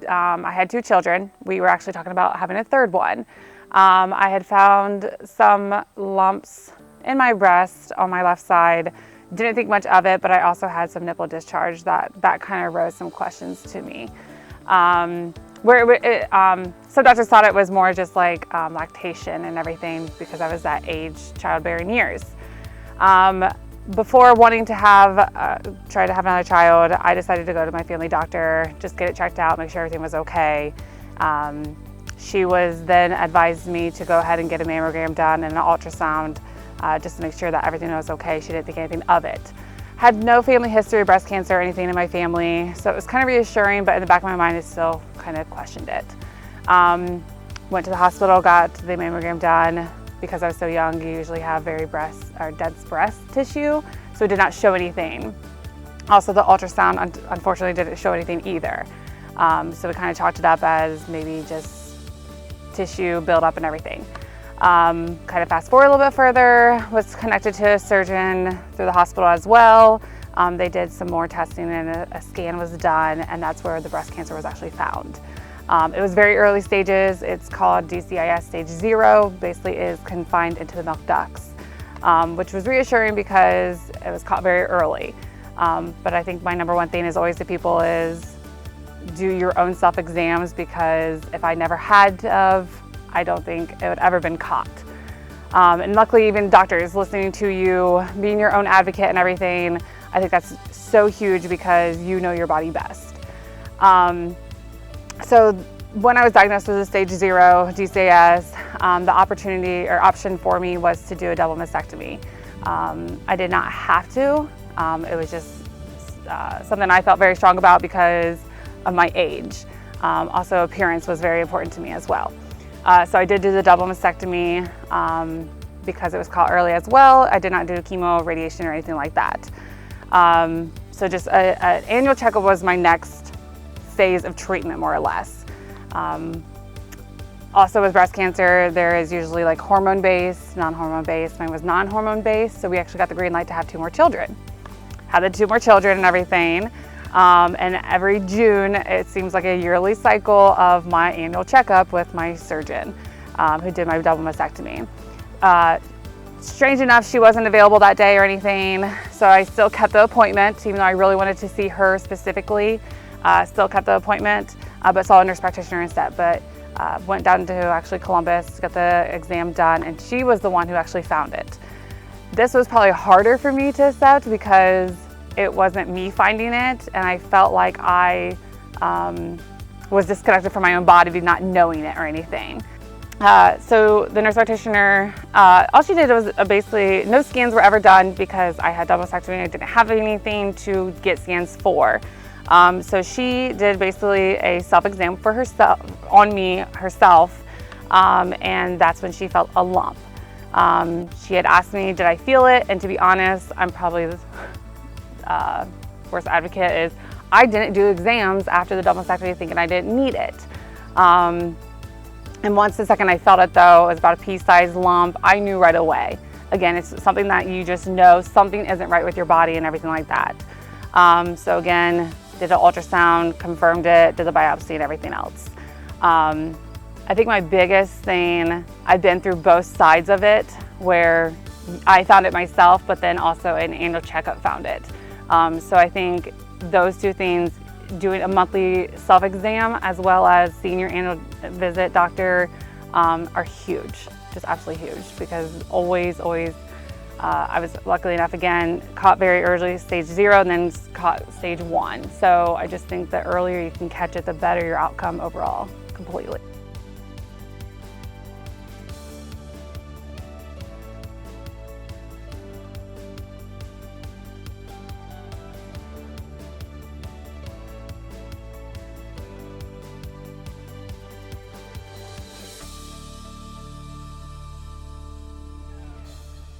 I had 2 children. We were actually talking about having a third one. I had found some lumps in my breast on my left side. Didn't think much of it, but I also had some nipple discharge that kind of raised some questions to me. Some doctors thought it was more just like lactation and everything because I was that age, childbearing years. Before wanting to try to have another child, I decided to go to my family doctor, just get it checked out, make sure everything was okay. She was then advised me to go ahead and get a mammogram done and an ultrasound just to make sure that everything was okay. She didn't think anything of it. Had no family history of breast cancer or anything in my family, so it was kind of reassuring, but in the back of my mind I still kind of questioned it. Went to the hospital, got the mammogram done. Because I was so young, you usually have very dense breast tissue, so it did not show anything. Also, the ultrasound unfortunately didn't show anything either. So we kind of chalked it up as maybe just tissue buildup and everything. Kind of fast forward a little bit further, was connected to a surgeon through the hospital as well. They did some more testing and a scan was done, and that's where the breast cancer was actually found. It was very early stages. It's called DCIS stage 0, basically is confined into the milk ducts, which was reassuring because it was caught very early. But I think my number one thing is always to people is do your own self-exams, because if I never had of, I don't think it would ever been caught. And luckily even doctors listening to you, being your own advocate and everything, I think that's so huge because you know your body best. So when I was diagnosed with a stage 0 DCIS, the option for me was to do a double mastectomy. I did not have to. It was just something I felt very strong about because of my age. Also, appearance was very important to me as well. So I did do the double mastectomy because it was caught early as well. I did not do chemo, radiation, or anything like that. So just an annual checkup was my next phase of treatment, more or less. Also with breast cancer, there is usually like hormone-based, non-hormone-based. Mine was non-hormone-based, so we actually got the green light to have 2 more children. Had the 2 more children and everything. And every June, it seems like a yearly cycle of my annual checkup with my surgeon who did my double mastectomy. Strange enough, she wasn't available that day or anything, so I still kept the appointment, even though I really wanted to see her specifically. Still kept the appointment, but saw a nurse practitioner instead. But went down to actually Columbus, got the exam done, and she was the one who actually found it. This was probably harder for me to accept because it wasn't me finding it, and I felt like I was disconnected from my own body, not knowing it or anything. So the nurse practitioner, all she did was basically, no scans were ever done because I had double mastectomy. I didn't have anything to get scans for. So she did basically a self-exam for herself, on me herself, and that's when she felt a lump. She had asked me, did I feel it? And to be honest, I'm probably the worst advocate is I didn't do exams after the double mastectomy thinking I didn't need it. And once the second I felt it though, it was about a pea-sized lump, I knew right away. Again, it's something that you just know something isn't right with your body and everything like that. So again, did an ultrasound, confirmed it, did the biopsy and everything else. I think my biggest thing, I've been through both sides of it, where I found it myself, but then also an annual checkup found it. So I think those 2 things, doing a monthly self-exam as well as seeing your annual visit doctor are huge, just absolutely huge, because always, I was luckily enough, again, caught very early, stage 0, and then caught stage 1. So I just think the earlier you can catch it, the better your outcome overall, completely.